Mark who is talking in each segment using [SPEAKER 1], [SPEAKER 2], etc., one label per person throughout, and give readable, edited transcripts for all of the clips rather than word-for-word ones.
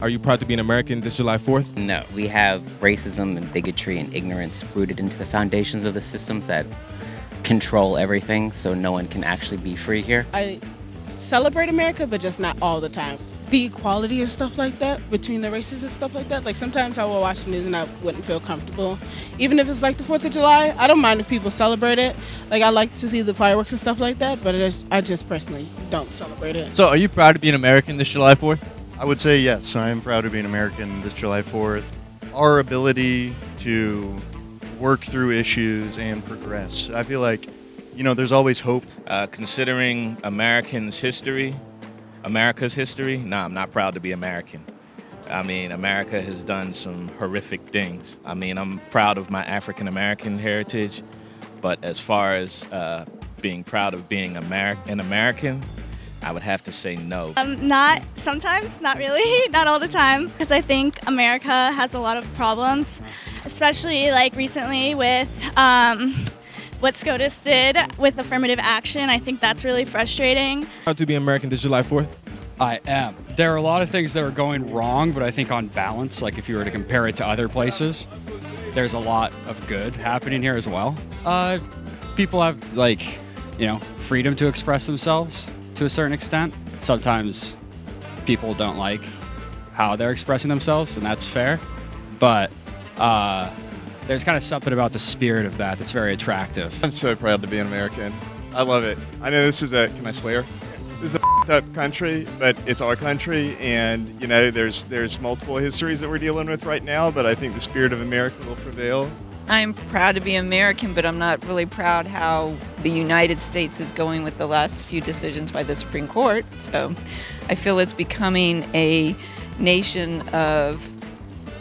[SPEAKER 1] Are you proud to be an American this July 4th?
[SPEAKER 2] No, we have racism and bigotry and ignorance rooted into the foundations of the systems that control everything, so no one can actually be free here.
[SPEAKER 3] I celebrate America, but just not all the time. The equality and stuff like that between the races and stuff like that. Like sometimes I will watch the news and I wouldn't feel comfortable. Even if it's like the 4th of July, I don't mind if people celebrate it. Like I like to see the fireworks and stuff like that, but I just personally don't celebrate it.
[SPEAKER 4] So are you proud to be an American this July 4th?
[SPEAKER 5] I would say yes, I am proud to be an American this July 4th. Our ability to work through issues and progress. I feel like, there's always hope.
[SPEAKER 6] Considering America's history, no, I'm not proud to be American. I mean, America has done some horrific things. I mean, I'm proud of my African American heritage, but as far as being proud of being an American, I would have to say no.
[SPEAKER 7] Not sometimes, not really, not all the time, because I think America has a lot of problems, especially like recently with what SCOTUS did with Affirmative Action. I think that's really frustrating.
[SPEAKER 1] Proud to be American this July 4th?
[SPEAKER 8] I am. There are a lot of things that are going wrong, but I think on balance, like if you were to compare it to other places, there's a lot of good happening here as well. People have freedom to express themselves to a certain extent. Sometimes people don't like how they're expressing themselves, and that's fair. But there's kind of something about the spirit of that that's very attractive.
[SPEAKER 9] I'm so proud to be an American. I love it. I know this is can I swear? This is a up country, but it's our country, and there's multiple histories that we're dealing with right now, but I think the spirit of America will prevail.
[SPEAKER 10] I'm proud to be American, but I'm not really proud how the United States is going with the last few decisions by the Supreme Court. So I feel it's becoming a nation of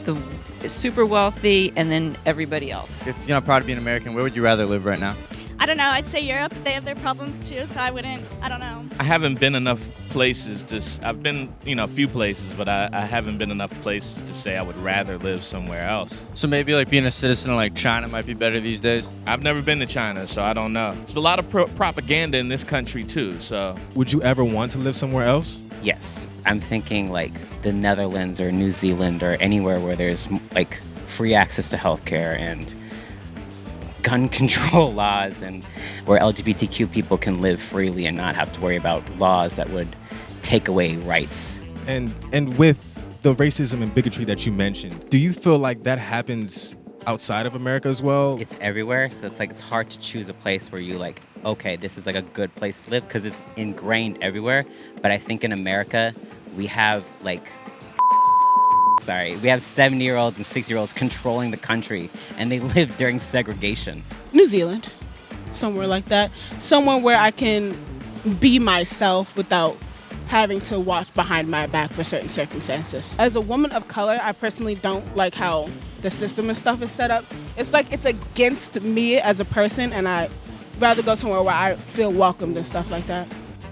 [SPEAKER 10] the super wealthy and then everybody else.
[SPEAKER 4] If you're not proud to be an American, where would you rather live right now?
[SPEAKER 7] I don't know, I'd say Europe, they have their problems too, so I don't know.
[SPEAKER 6] I haven't been enough places I've been, a few places, but I haven't been enough places to say I would rather live somewhere else.
[SPEAKER 4] So maybe like being a citizen of like China might be better these days?
[SPEAKER 6] I've never been to China, so I don't know. There's a lot of propaganda in this country too, so.
[SPEAKER 1] Would you ever want to live somewhere else?
[SPEAKER 2] Yes, I'm thinking like the Netherlands or New Zealand or anywhere where there's like free access to healthcare and gun control laws, and where LGBTQ people can live freely and not have to worry about laws that would take away rights.
[SPEAKER 1] And with the racism and bigotry that you mentioned, do you feel like that happens outside of America as well?
[SPEAKER 2] It's everywhere, so it's hard to choose a place where you like, okay, this is like a good place to live, because it's ingrained everywhere. But I think in America, we have we have 70-year-olds and 60-year-olds controlling the country, and they live during segregation.
[SPEAKER 3] New Zealand, somewhere like that. Somewhere where I can be myself without having to watch behind my back for certain circumstances. As a woman of color, I personally don't like how the system and stuff is set up. It's like it's against me as a person, and I'd rather go somewhere where I feel welcomed and stuff like that.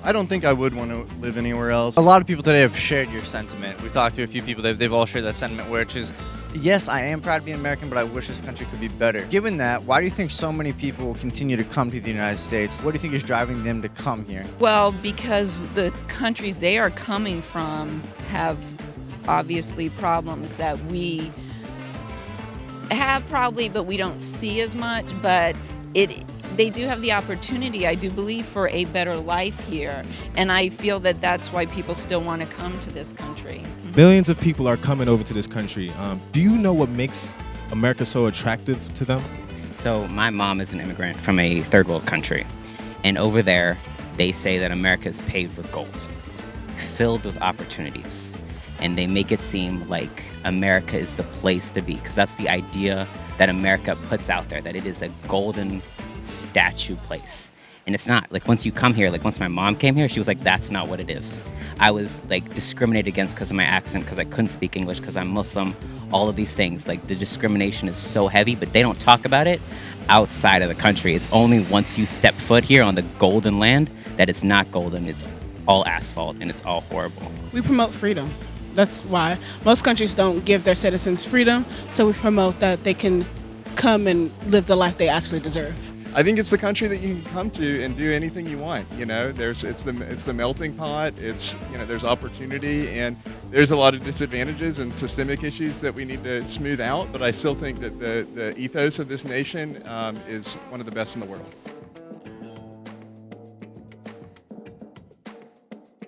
[SPEAKER 5] I don't think I would want to live anywhere else.
[SPEAKER 4] A lot of people today have shared your sentiment. We've talked to a few people, they've all shared that sentiment, which is, yes, I am proud to be an American, but I wish this country could be better. Given that, why do you think so many people continue to come to the United States? What do you think is driving them to come here?
[SPEAKER 10] Well, because the countries they are coming from have obviously problems that we have probably, but we don't see as much, but they do have the opportunity, I do believe, for a better life here. And I feel that that's why people still want to come to this country.
[SPEAKER 1] Millions of people are coming over to this country. Do you know what makes America so attractive to them?
[SPEAKER 2] So my mom is an immigrant from a third world country. And over there, they say that America is paved with gold, filled with opportunities. And they make it seem like America is the place to be, because that's the idea that America puts out there, that it is a golden statue place. And it's not. Like once you come here, like once my mom came here, she was like, that's not what it is. I was like discriminated against because of my accent, because I couldn't speak English, because I'm Muslim, all of these things. Like the discrimination is so heavy, but they don't talk about it outside of the country. It's only once you step foot here on the golden land that it's not golden. It's all asphalt and it's all horrible.
[SPEAKER 3] We promote freedom. That's why most countries don't give their citizens freedom, so we promote that they can come and live the life they actually deserve.
[SPEAKER 9] I think it's the country that you can come to and do anything you want. You know, it's the melting pot. It's, you know, there's opportunity, and there's a lot of disadvantages and systemic issues that we need to smooth out. But I still think that the ethos of this nation is one of the best in the world.